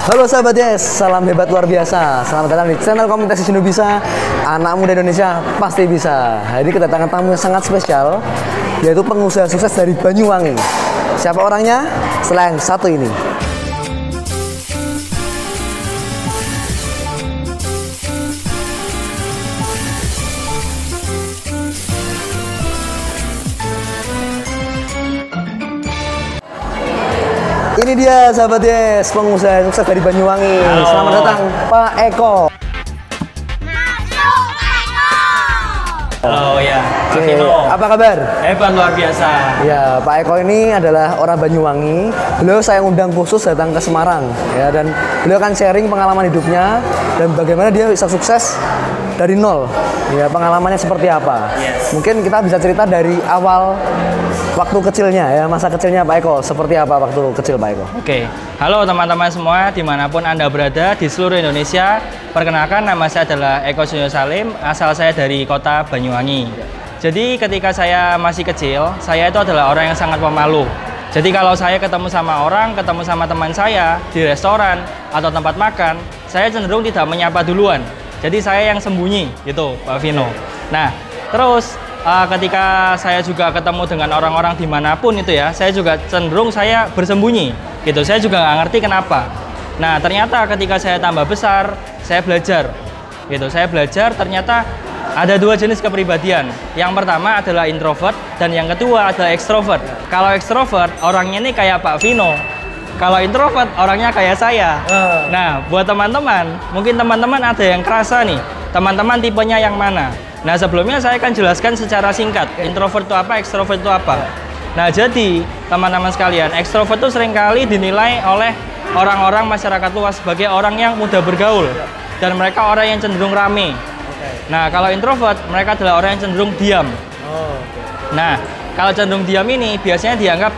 Halo sahabat Yes, salam hebat luar biasa. Selamat datang di channel Komunitas Indo Bisa. Anak muda Indonesia pasti bisa. Hari ini kedatangan tamu yang sangat spesial, yaitu pengusaha sukses dari Banyuwangi. Siapa orangnya? Setelah yang satu ini. Ini dia sahabat Yes, pengusaha sukses dari Banyuwangi. Halo. Selamat datang Pak Eko. Halo ya, Pak Oke, Vino. apa kabar? Hebat luar biasa. Ya, Pak Eko ini adalah orang Banyuwangi. Beliau saya undang khusus datang ke Semarang, ya, dan beliau akan sharing pengalaman hidupnya dan bagaimana dia bisa sukses dari nol. Ya, pengalamannya seperti apa? Yes. Mungkin kita bisa cerita dari awal waktu kecilnya, ya, masa kecilnya Pak Eko. Seperti apa waktu kecil Pak Eko? Oke, halo teman-teman semua dimanapun Anda berada di seluruh Indonesia. Perkenalkan, nama saya adalah Eko Sunyo Salim, asal saya dari kota Banyuwangi. Jadi ketika saya masih kecil, saya itu adalah orang yang sangat pemalu. Jadi kalau saya ketemu sama orang, ketemu sama teman saya di restoran atau tempat makan, saya cenderung tidak menyapa duluan. Jadi saya yang sembunyi gitu, Pak Vino. Nah, terus ketika saya juga ketemu dengan orang-orang dimanapun itu ya, saya juga cenderung saya bersembunyi gitu. Saya juga nggak ngerti kenapa. Nah, ternyata ketika saya tambah besar, saya belajar gitu. Saya belajar ternyata ada dua jenis kepribadian. Yang pertama adalah introvert dan yang kedua adalah ekstrovert. Kalau ekstrovert orangnya ini kayak Pak Vino. Kalau introvert orangnya kayak saya. Nah, buat teman-teman, mungkin teman-teman ada yang kerasa nih, teman-teman tipenya yang mana? Nah, sebelumnya saya akan jelaskan secara singkat, introvert itu apa, ekstrovert itu apa. Nah, jadi teman-teman sekalian, ekstrovert itu seringkali dinilai oleh orang-orang masyarakat luas sebagai orang yang mudah bergaul. Dan mereka orang yang cenderung rame. Nah, kalau introvert, mereka adalah orang yang cenderung diam. Nah, kalau cenderung diam ini biasanya dianggap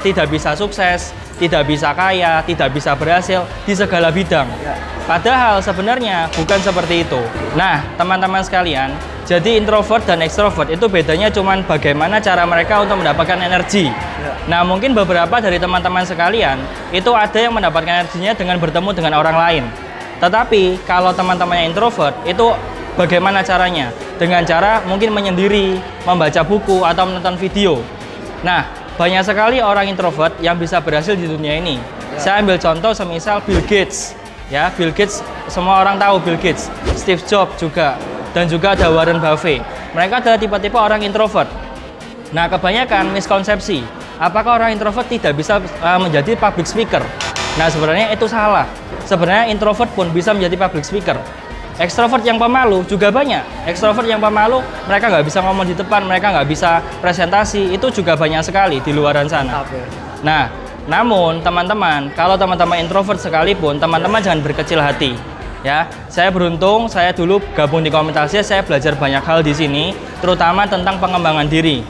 tidak bisa sukses, tidak bisa kaya, tidak bisa berhasil di segala bidang. Padahal sebenarnya bukan seperti itu. Nah, teman-teman sekalian, jadi introvert dan extrovert itu bedanya cuman bagaimana cara mereka untuk mendapatkan energi. Nah, mungkin beberapa dari teman-teman sekalian itu ada yang mendapatkan energinya dengan bertemu dengan orang lain. Tetapi kalau teman-teman yang introvert itu bagaimana caranya? Dengan cara mungkin menyendiri, membaca buku atau menonton video. Nah, banyak sekali orang introvert yang bisa berhasil di dunia ini. Saya ambil contoh semisal Bill Gates. Ya, Bill Gates, semua orang tahu Bill Gates. Steve Jobs juga. Dan juga ada Warren Buffett. Mereka adalah tipe-tipe orang introvert. Nah, kebanyakan miskonsepsi. Apakah orang introvert tidak bisa menjadi public speaker? Nah, sebenarnya itu salah. Sebenarnya introvert pun bisa menjadi public speaker. Ekstrovert yang pemalu juga banyak. Ekstrovert yang pemalu, mereka nggak bisa ngomong di depan, mereka nggak bisa presentasi, itu juga banyak sekali di luaran sana. Nah, namun teman-teman, kalau teman-teman introvert sekalipun, teman-teman jangan berkecil hati. Ya, saya beruntung, saya dulu gabung di Komunitas Yes, saya belajar banyak hal di sini, terutama tentang pengembangan diri.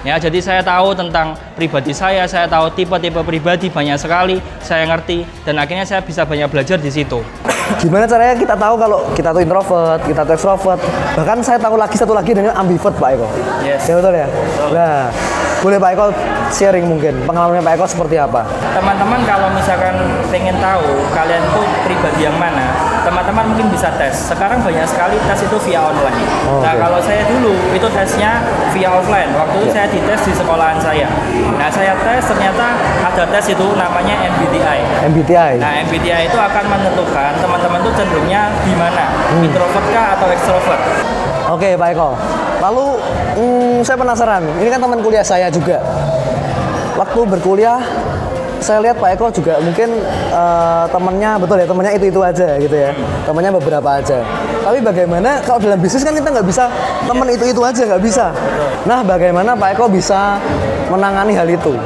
Ya, jadi saya tahu tentang pribadi saya tahu tipe-tipe pribadi banyak sekali, saya ngerti, dan akhirnya saya bisa banyak belajar di situ. Gimana caranya kita tahu kalau kita tuh introvert, kita tuh extrovert? Bahkan saya tahu lagi satu lagi dengan ambivert Pak Eko. Yes. Ya betul ya? Nah, boleh Pak Eko sharing mungkin pengalamannya Pak Eko seperti apa? Teman-teman kalau misalkan pengen tahu kalian tuh pribadi yang mana, teman-teman mungkin bisa tes. Sekarang banyak sekali tes itu via online. Nah, kalau saya dulu itu tesnya via offline. Waktu itu saya dites di sekolahan saya. Nah, saya tes ternyata ada tes itu namanya MBTI. MBTI. Nah, MBTI itu akan menentukan teman-teman tuh cenderungnya di mana, introvert kah atau extrovert. Oke Pak Eko. Lalu saya penasaran. Ini kan teman kuliah saya juga. Waktu berkuliah, saya lihat Pak Eko juga mungkin temannya, betul ya, temannya itu aja gitu ya. Temannya beberapa aja. Tapi bagaimana kalau dalam bisnis kan kita nggak bisa teman itu aja, nggak bisa. Nah, bagaimana Pak Eko bisa menangani hal itu?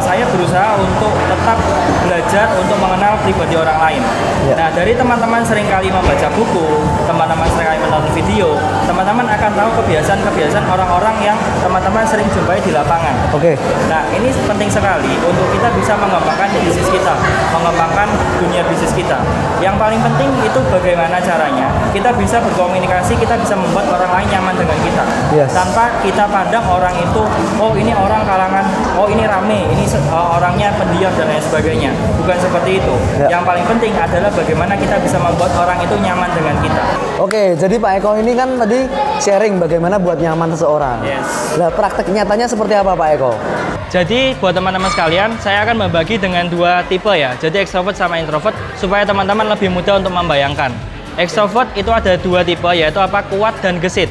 Saya berusaha untuk tetap belajar untuk mengenal pribadi orang lain. Nah, dari teman-teman seringkali membaca buku, teman-teman seringkali menonton video, teman-teman akan tahu kebiasaan-kebiasaan orang-orang yang teman-teman sering jumpai di lapangan. Nah, ini penting sekali untuk kita bisa mengembangkan bisnis kita, mengembangkan dunia bisnis kita. yang paling penting itu bagaimana caranya kita bisa berkomunikasi, kita bisa membuat orang lain nyaman dengan kita. Yes. Tanpa kita pandang orang itu, oh ini orang kalangan, oh ini rame, ini orangnya pendiam dan lain sebagainya. Bukan seperti itu. Yang paling penting adalah bagaimana kita bisa membuat orang itu nyaman dengan kita. Oke, jadi Pak Eko ini kan tadi sharing bagaimana buat nyaman seseorang. Yes. Nah, praktek nyatanya seperti apa Pak Eko? Jadi buat teman-teman sekalian, saya akan membagi dengan dua tipe ya. Jadi extrovert sama introvert supaya teman-teman lebih mudah untuk membayangkan. Extrovert itu ada dua tipe, yaitu apa? Kuat dan gesit.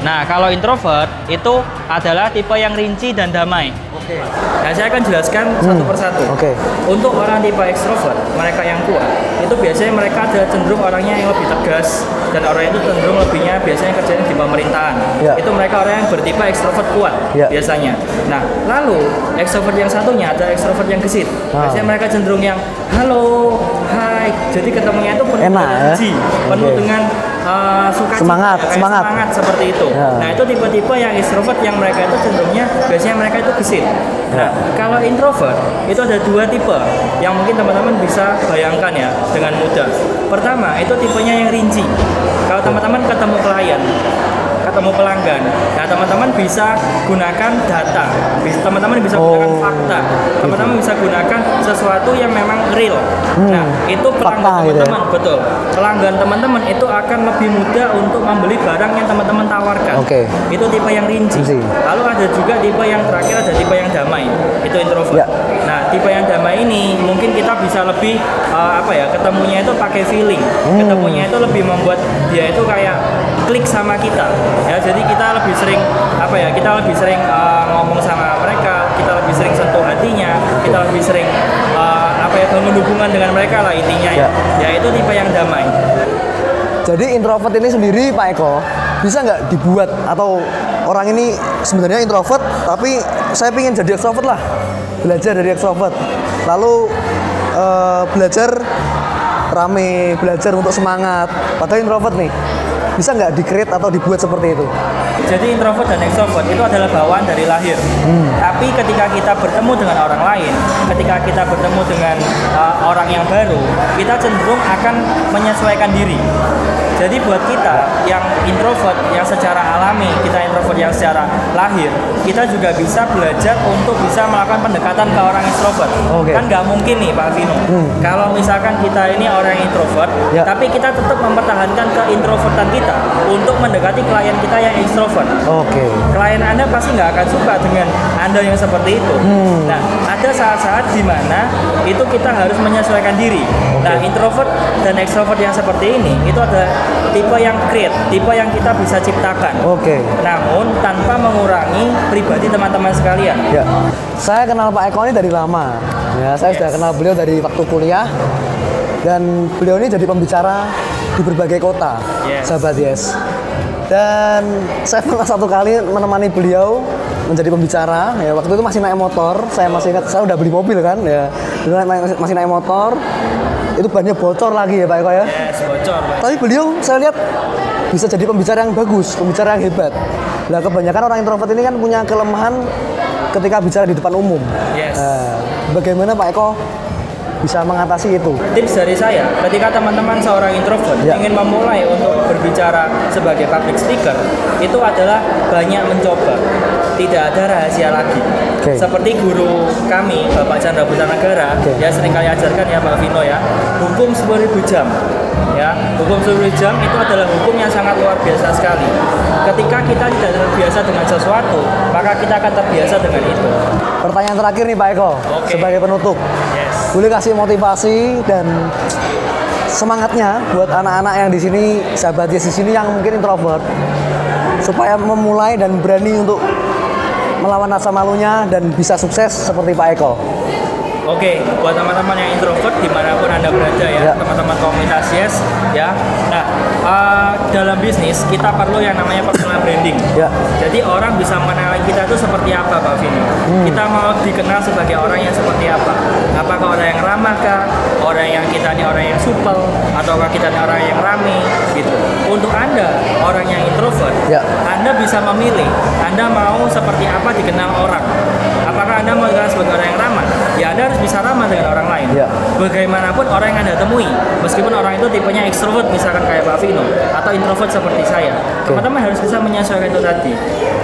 Nah, kalau introvert itu adalah tipe yang rinci dan damai. Oke. Nah, saya akan jelaskan satu persatu. Oke. Untuk orang tipe extrovert, mereka yang kuat, itu biasanya mereka adalah cenderung orangnya yang lebih tegas dan orang itu cenderung lebihnya biasanya kerjanya di pemerintahan. Ya. Itu mereka orang yang bertipe extrovert kuat biasanya. Nah, lalu extrovert yang satunya ada extrovert yang gesit. Biasanya mereka cenderung yang halo, hai. Jadi ketemunya itu penuh energi, penuh dengan semangat seperti itu. Nah, itu tipe-tipe yang extrovert yang mereka itu cenderungnya biasanya mereka itu gesit. Nah, kalau introvert itu ada dua tipe yang mungkin teman-teman bisa bayangkan ya dengan mudah. Pertama, itu tipenya yang rinci. Kalau teman-teman ketemu klien, ketemu pelanggan, nah teman-teman bisa gunakan data, teman-teman bisa gunakan fakta, teman-teman bisa gunakan sesuatu yang memang real. Nah, itu pelanggan teman-teman, betul. Pelanggan teman-teman itu akan lebih mudah untuk membeli barang yang teman-teman tawarkan. Itu tipe yang rinci. Lalu ada juga tipe yang terakhir, ada tipe yang damai. Itu introvert. Nah, tipe yang damai ini mungkin kita bisa lebih ketemunya itu pakai feeling. Ketemunya itu lebih membuat dia itu kayak klik sama kita. Ya, jadi kita lebih sering ngomong sama mereka, kita lebih sering sentuh hatinya, kita lebih sering bangun hubungan dengan mereka lah intinya ya itu tipe yang damai. Jadi introvert ini sendiri Pak Eko bisa nggak dibuat, atau orang ini sebenarnya introvert tapi saya ingin jadi extrovert lah, belajar dari extrovert, lalu belajar rame, belajar untuk semangat, padahal introvert nih, bisa nggak di-create atau dibuat seperti itu? Jadi introvert dan extrovert itu adalah bawaan dari lahir. Tapi ketika kita bertemu dengan orang lain, ketika kita bertemu dengan orang yang baru, kita cenderung akan menyesuaikan diri. Jadi buat kita yang introvert, yang secara alami, kita introvert yang secara lahir, kita juga bisa belajar untuk bisa melakukan pendekatan ke orang extrovert. Kan nggak mungkin nih Pak Vino, kalau misalkan kita ini orang introvert, tapi kita tetap mempertahankan keintrovertan kita untuk mendekati klien kita yang extrovert. Klien Anda pasti nggak akan suka dengan Anda yang seperti itu. Nah, ada saat-saat di mana itu kita harus menyesuaikan diri. Nah, introvert dan extrovert yang seperti ini itu ada tipe yang create, tipe yang kita bisa ciptakan. Namun tanpa mengurangi pribadi teman-teman sekalian. Saya kenal Pak Eko ini dari lama. Ya, saya sudah kenal beliau dari waktu kuliah, dan beliau ini jadi pembicara di berbagai kota, sahabat Yes. Dan saya pernah satu kali menemani beliau menjadi pembicara. Ya, waktu itu masih naik motor. Saya masih ingat, saya udah beli mobil kan. Ya, masih naik motor. Itu bannya bocor lagi ya Pak Eko ya. Bocor. Tapi beliau saya lihat bisa jadi pembicara yang bagus, pembicara yang hebat. Nah, kebanyakan orang introvert ini kan punya kelemahan ketika bicara di depan umum. Bagaimana Pak Eko bisa mengatasi itu? Tips dari saya, ketika teman-teman seorang introvert ingin memulai untuk berbicara sebagai public speaker, itu adalah banyak mencoba. Tidak ada rahasia lagi. Seperti guru kami, Bapak Chandra Putanegara, ya seringkali ajarkan ya Pak Vino ya, hukum 10.000 jam. Ya, hukum 10.000 jam itu adalah hukum yang sangat luar biasa sekali. Ketika kita tidak terbiasa dengan sesuatu, maka kita akan terbiasa dengan itu. Pertanyaan terakhir nih Pak Eko, sebagai penutup. Boleh kasih motivasi dan semangatnya buat anak-anak yang di sini, sahabat Yes di sini yang mungkin introvert, supaya memulai dan berani untuk melawan rasa malunya dan bisa sukses seperti Pak Eko. Buat teman-teman yang introvert dimanapun Anda berada ya, teman-teman komunitas Yes ya. Nah, dalam bisnis kita perlu yang namanya personal branding. Jadi orang bisa mengenali kita itu seperti apa Pak Vini. Kita mau dikenal sebagai orang yang seperti apa? Apakah orang yang ramah kah? Orang yang kita ini orang yang supel, ataukah kita ini orang yang rame gitu. Untuk Anda orang yang introvert, Anda bisa memilih Anda mau seperti apa dikenal orang. Apakah ketika Anda mau dikenal sebagai orang yang ramah, ya Anda harus bisa ramah dengan orang lain. Iya. Bagaimanapun orang yang Anda temui, meskipun orang itu tipenya extrovert misalkan kayak Pak Vino, atau introvert seperti saya, teman-teman harus bisa menyesuaikan itu tadi.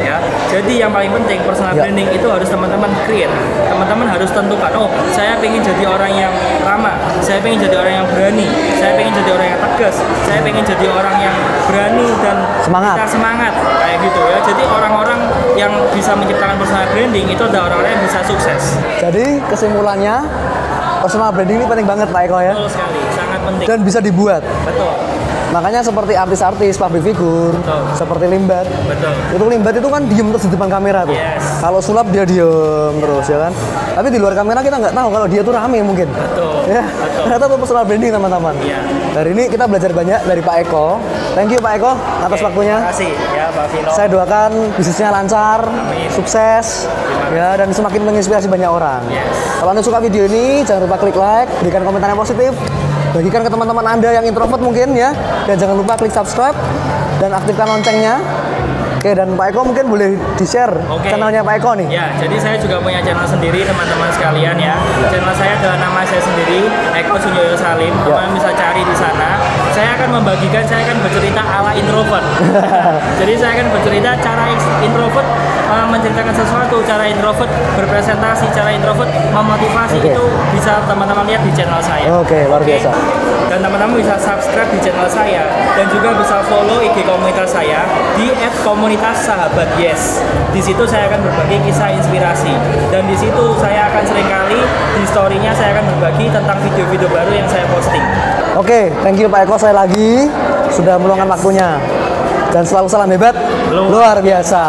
Ya, jadi yang paling penting personal branding itu harus teman-teman create. Teman-teman harus tentukan, oh saya pengen jadi orang yang ramah, saya pengen jadi orang yang berani, saya pengen jadi orang yang tegas, saya pengen jadi orang yang berani dan semangat kayak gitu ya. Jadi orang-orang yang bisa menciptakan personal branding itu ada orang-orang yang bisa sukses. Jadi kesimpulannya personal branding ini penting banget Pak Eko ya. Betul sekali, sangat penting. Dan bisa dibuat. Betul. Makanya seperti artis-artis, public figure, seperti Limbat. Betul. Itu Limbat itu kan diem terus di depan kamera tuh. Yes. Kalau sulap dia diem terus ya kan. Tapi di luar kamera kita nggak tahu kalau dia tuh rame mungkin. Betul. Ya. Betul. Ternyata itu personal branding teman-teman. Iya. Dari ini kita belajar banyak dari Pak Eko. Thank you Pak Eko atas waktunya. Terima kasih ya Pak Vino. Saya doakan bisnisnya lancar, sukses, ya dan semakin menginspirasi banyak orang. Yes. Kalau Anda suka video ini, jangan lupa klik like, berikan komentar yang positif, bagikan ke teman-teman Anda yang introvert mungkin ya, dan jangan lupa klik subscribe dan aktifkan loncengnya. Oke, dan Pak Eko mungkin boleh di-share channelnya Pak Eko nih. Ya, jadi saya juga punya channel sendiri teman-teman sekalian ya. Channel saya adalah nama saya sendiri, Eko Sunyoyo Salim. Teman-teman bisa cari di sana. Saya akan membagikan, saya akan bercerita ala introvert. Jadi saya akan bercerita cara introvert menceritakan sesuatu, cara introvert berpresentasi, cara introvert memotivasi itu bisa teman-teman lihat di channel saya. Oke, luar biasa. Dan teman-teman bisa subscribe di channel saya dan juga bisa follow IG komunitas saya di @komunitas_sahabat yes. Di situ saya akan berbagi kisah inspirasi dan di situ saya akan seringkali di story-nya saya akan berbagi tentang video-video baru yang saya posting. Oke, thank you Pak Eko saya lagi sudah meluangkan waktunya. Dan selalu salam hebat, luar biasa.